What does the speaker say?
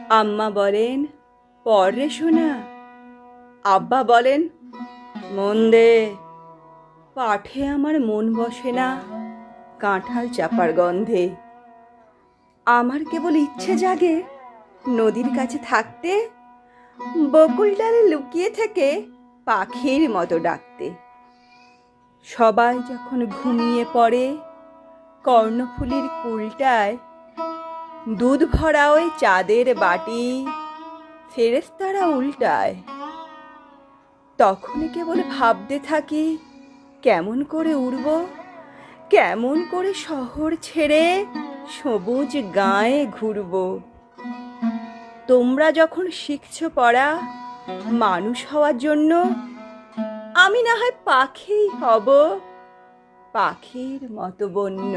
আম্মা বলেন, পড় রে সোনা। আব্বা বলেন, মন দে। পাঠে আমার মন বসে না কাঁঠাল চাপার গন্ধে। আমার কেবল ইচ্ছে জাগে নদীর কাছে থাকতে, বকুল ডালে লুকিয়ে থেকে পাখির মতো ডাকতে। সবাই যখন ঘুমিয়ে পড়ে কর্ণফুলীর কুলটায়, দুধ ভরা ওই চাঁদের বাটি ফেরেশতারা উল্টায়। তখন কেবল ভাবতে থাকি কেমন করে উড়ব, কেমন করে শহর ছেড়ে সবুজ গায়ে ঘুরব। তোমরা যখন শিখছো পড়া মানুষ হওয়ার জন্য, আমি না হয় পাখি হব, পাখির মতো বন্য।